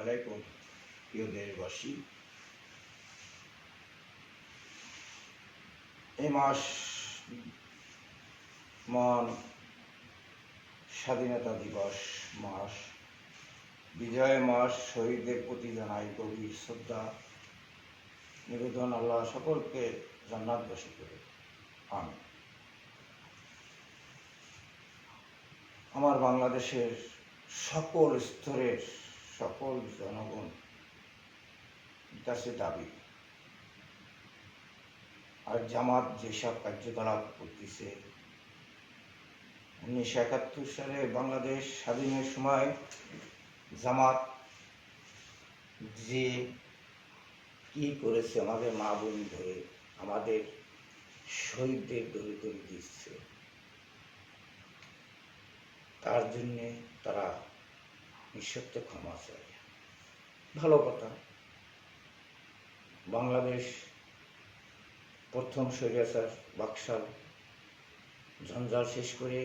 আলাইকুম প্রিয় দেশবাসী। এই মাস মহান স্বাধীনতা দিবস মাস, বিজয় মাস। শহীদদের প্রতি জানাই গভীর শ্রদ্ধা নিবেদন। আল্লাহ সকলকে জান্নাতবাসী করে। আমিন। আমার বাংলাদেশের সকল স্তরের সকল জনগণ কাছে দাবি, আর জামাত যেসব কার্যকলাপ করতেছে, 1971 সালে বাংলাদেশ স্বাধীনের সময় জামাত যে কি করেছে, আমাদের মা বোন ধরে, আমাদের শহীদদের ধরে ধরে দিচ্ছে, তার জন্যে তারা নিঃশর্ত ক্ষমা চায়। ভালো কথা। বাংলাদেশ প্রথম স্বৈরাচার বাকশাল ঝঞ্ঝাল শেষ করে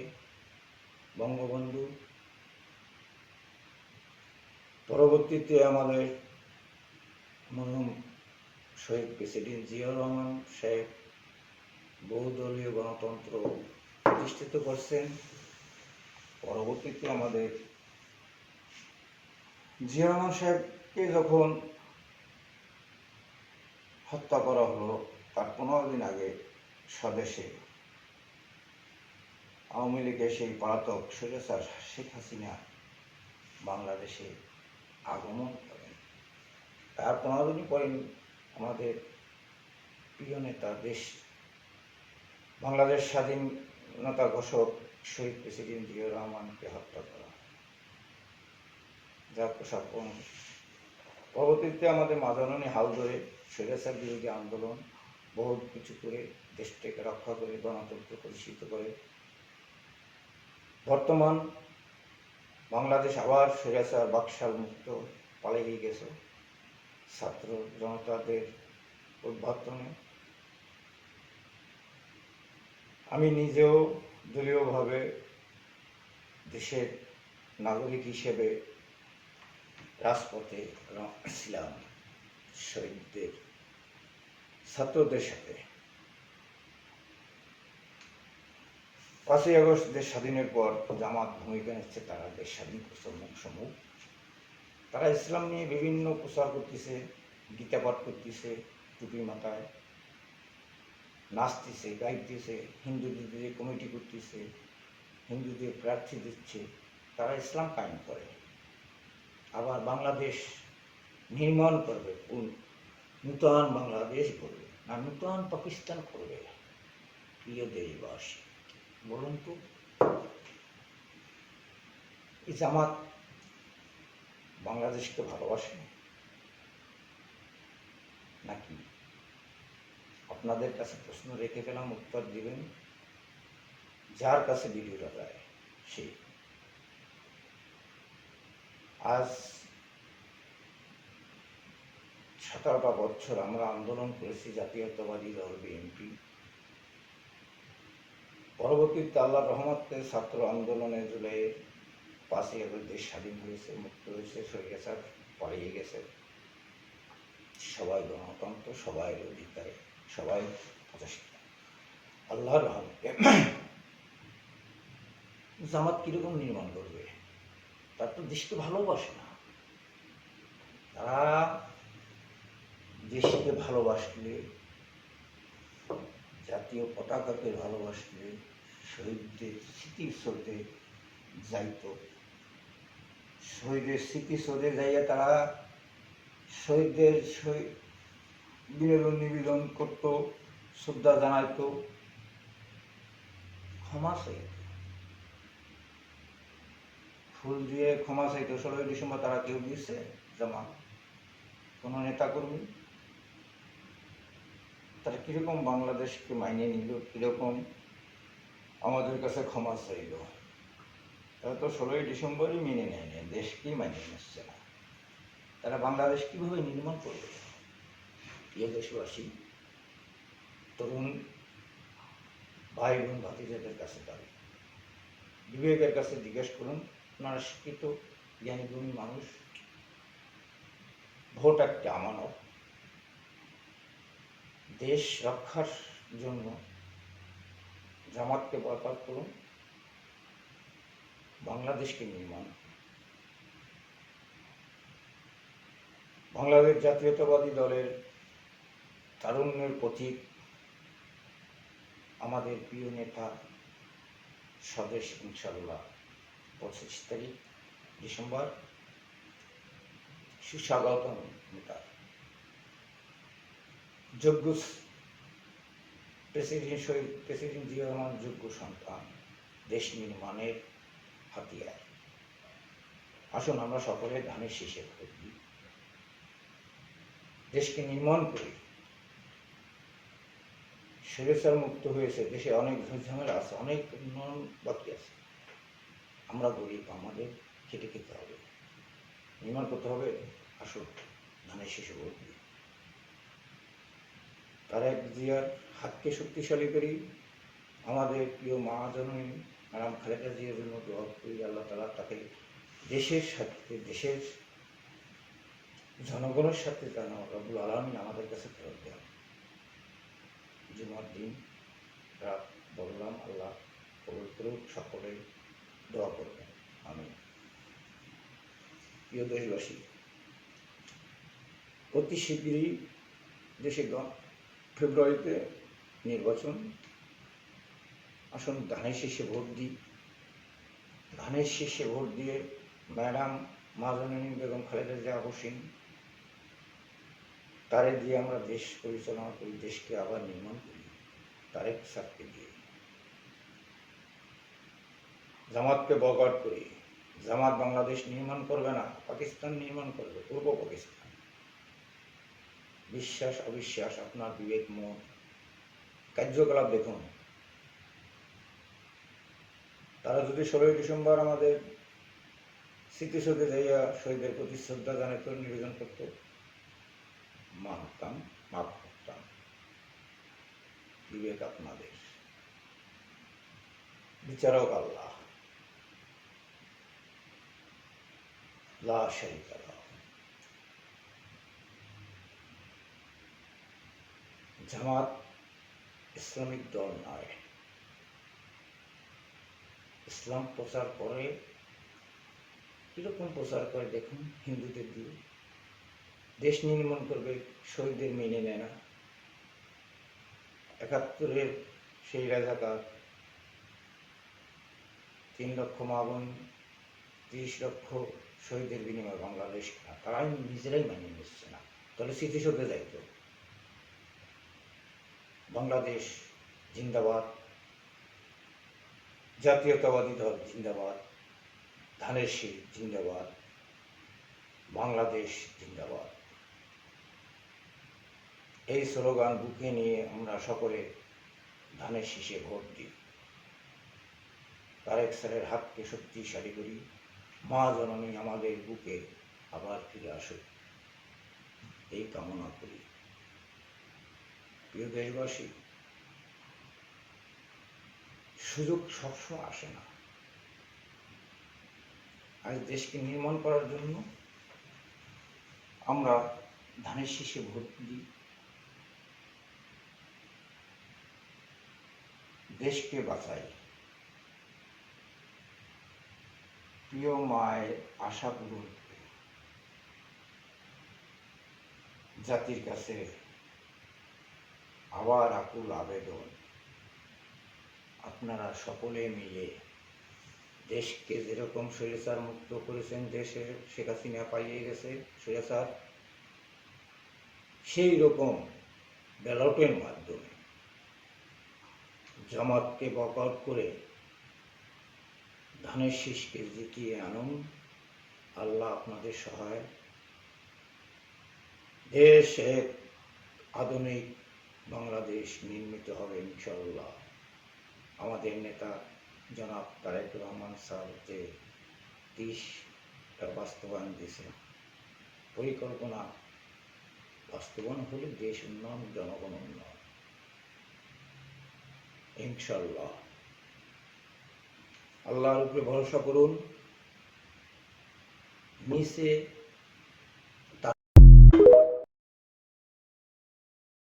বঙ্গবন্ধু, পরবর্তীতে আমাদের মরহুম শহীদ প্রেসিডেন্ট জিয়াউর রহমান সাহেব বহুদলীয় গণতন্ত্র প্রতিষ্ঠিত করছেন। পরবর্তীতে আমাদের জিয়াউর রহমান সাহেবকে যখন হত্যা করা হলো, তার 15 দিন আগে স্বদেশে আওয়ামী লীগের সেই পলাতক স্বৈরাচার শেখ হাসিনা বাংলাদেশে আগমন করেন। তার 15 দিন পরে আমাদের প্রিয় নেতা, বাংলাদেশ স্বাধীনতা ঘোষক শহীদ প্রেসিডেন্ট জিয়াউর রহমানকে হত্যা করা, যা প্রশাসন। পরবর্তীতে আমাদের মাদানী হাল ধরে স্বৈরাচার বিরোধী আন্দোলন বহু কিছু করে দেশটাকে রক্ষা করে গণতন্ত্র প্রতিষ্ঠিত করে বর্তমান বাংলাদেশ আবার স্বৈরাচার বাকশাল মুক্ত পালিয়ে গেছে ছাত্র জনতাদের উদ্ভাবনে। আমি নিজেও দলীয়ভাবে দেশের নাগরিক হিসেবে রাজপথে ছিলাম শহীদদের ছাত্রদের সাথে। 5ই আগস্ট দেশ স্বাধীনের পর জামাত ভূমিকা নিচ্ছে। তারা দেশ স্বাধীন সমূহ তারা ইসলাম নিয়ে বিভিন্ন প্রচার করতেছে, গীতা পাঠ করতেছে, টুপি মাথায় নাচতেছে, গাইতেছে, হিন্দুদের কমিটি করতেছে, হিন্দুদের প্রার্থী দিচ্ছে। তারা ইসলাম কায়েম করে, আবার বাংলাদেশ নির্মাণ করবে, নূতন বাংলাদেশ করবে না নূতন পাকিস্তান করবে। প্রিয় দেশবাসী, বলুন তো, এই জামাত বাংলাদেশকে ভালোবাসে নাকি? আপনাদের কাছে প্রশ্ন রেখে গেলাম, উত্তর দিবেন। যার কাছে ভিডিওটা যায় সে। আজ 17টা বছর আমরা আন্দোলন করেছি, জাতীয়তাবাদী দল বিএনপি। পরবর্তীতে আল্লাহর রহমতে ছাত্র আন্দোলনে জুলাইয়ের 5ই আগস্ট দেশ স্বাধীন হয়েছে, মুক্ত হয়েছে, স্বৈরাচার পালিয়ে গেছে। সবাই গণতন্ত্র, সবাই অধিকারে, সবাই প্রতিষ্ঠিত আল্লাহর রহমতে। জামাত কিরকম নির্মাণ করবে? তার তো দেশকে ভালোবাসে না। তারা দেশকে ভালোবাসলে, জাতীয় পতাকাকে ভালোবাসলে, শহীদদের স্মৃতিসৌধে যাইত। শহীদের স্মৃতিসৌধে যাইয়া তারা শহীদদের বিনোদন নিবেদন করত, শ্রদ্ধা জানাইত, ক্ষমা চাইত, ফুল দিয়ে ক্ষমা চাইত। 16ই ডিসেম্বর তারা কেউ দিয়েছে? জামাত কোনো নেতা কর্মী? তারা কীরকম বাংলাদেশকে মাইনে নিল, কীরকম আমাদের কাছে ক্ষমা চাইল? তারা তো 16ই ডিসেম্বরই মেনে নেয় না, দেশকেই মানিয়ে নিচ্ছে না। তারা বাংলাদেশ কীভাবে নির্মাণ করবে? প্রিয় দেশবাসী, তরুণ ভাই বোন ভাতিজাদের কাছে দাবি, বিবেকের কাছে জিজ্ঞেস করুন। আপনারা শিক্ষিত জ্ঞানীগুণী মানুষ, ভোট একটা আমানত। দেশ রক্ষার জন্য জামাতকে বয়কট করুন, বাংলাদেশকে নির্মাণ। বাংলাদেশ জাতীয়তাবাদী দলের তারুণ্যের প্রতীক আমাদের প্রিয় নেতা স্বদেশ ইনশাল্লাহ 25 তারিখ ডিসেম্বর, সুস্বাগতম নেতা, যোগ্য প্রেসিডেন্ট জিয়া রহমান যোগ্য সন্তান, দেশ নির্মাণের হাতিয়ার। আসুন আমরা সকলে ধানের শীষে ভোট দিই, দেশকে নির্মাণ করি। স্বৈরাচার মুক্ত হয়েছে, দেশে অনেক ঝামেলা আছে, অনেক উন্নয়ন বাকি আছে। আমরা গরিব, আমাদের খেটে খেতে হবে, নির্মাণ করতে হবে। আসুন ধানের শীষে ভোট দিই, তারেক জিয়ার হাতকে শক্তিশালী করি। আমাদের প্রিয় মা জননী ম্যাডাম খালেদা জিয়ার জন্য দোয়া করি, আল্লাহ তাআলা তাকে দেশের সাথে, দেশের জনগণের সাথে যেন রব্বুল আলামিন আমাদের কাছে ফেরত দেন। জুমার দিন রাত বললাম, আল্লাহ কবুল করুক, সকলে দোয়া করবেন, আমিন। প্রিয় দেশবাসী, অতি শীঘ্রই দেশে ফেব্রুয়ারিতে নির্বাচন। আসুন ধানের শীষে ভোট দিই, ধানের শীষে ভোট দিয়ে ম্যাডাম মাজননী বেগম খালেদা জিয়া হোসেন তারে দিয়ে আমরা দেশ পরিচালনা করি, দেশকে আবার নির্মাণ করি তারেক সাহেবকে দিয়ে। জামাতকে বয়কট করি, জামাত বাংলাদেশ নির্মাণ করবে না, পাকিস্তান নির্মাণ করবে, পূর্ব পাকিস্তান। বিশ্বাস অবিশ্বাস আপনার বিবেক মন কার্যকলাপ দেখুন। তারা যদি 16 ডিসেম্বর আমাদের স্মৃতিসৌধে যাইয়া শহীদের প্রতি শ্রদ্ধা জানাইত, নিবেদন করত, মানতাম, মাফ করতাম। বিবেক আপনাদের, বিচারক আল্লাহ, লা শারীকা লাহু। জামাত ইসলামিক দল নয়, ইসলাম প্রচার করে। কিরকম প্রচার করে দেখুন, হিন্দুদের দিয়ে দেশ নির্মাণ করবে, শহীদদের মেনে নেয় না। 71-এর সেই রাজাকার 3 লক্ষ মা বোন, 30 লক্ষ শহীদের বিনিময়ে বাংলাদেশ, তারাই নিজেরাই মানিয়ে নিচ্ছে না। তাহলে স্মৃতিসৌধে যাইতো। বাংলাদেশ জিন্দাবাদ, জাতীয়তাবাদী দল জিন্দাবাদ, ধানের শীষ জিন্দাবাদ, বাংলাদেশ জিন্দাবাদ। এই স্লোগান বুকে নিয়ে আমরা সকলে ধানের শীষে ভোট দিই, তারেক স্যারের হাতকে শক্তিশালী করি, মা জননী আমাদের বুকে আবার ফিরে আসুক, এই কামনা করি। প্রিয় দেশবাসী, সুযোগ সবসময় আসে না। আজ দেশকে নির্মাণ করার জন্য আমরা ধানের শীষে ভোট দিই, দেশকে বাঁচাই। প্রিয় মায়ের আশা পূরণ করে জাতির কাছে আবার আকুল আবেদন, আপনারা সকলে মিলে দেশকে যেরকম স্বৈরাচার মুক্ত করেছেন, দেশে শেখ হাসিনা পাইয়ে গেছে স্বৈরাচার, সেই রকম ব্যালটের মাধ্যমে জামাতকে বয়কট করে ধানের শীষকে জিতিয়ে আনুন। আল্লাহ আপনাদের সহায়। দেশ এক আধুনিক বাংলাদেশ নির্মিত হবে ইনশাআল্লাহ। আমাদের নেতা জনাব তারেক রহমান স্যার যে 30টা বাস্তবায়ন দিয়েছে, পরিকল্পনা বাস্তবায়ন হলে দেশ উন্নয়ন, জনগণ উন্নয়ন ইনশাআল্লাহ। আল্লাহর উপরে ভরসা করুন, নিচে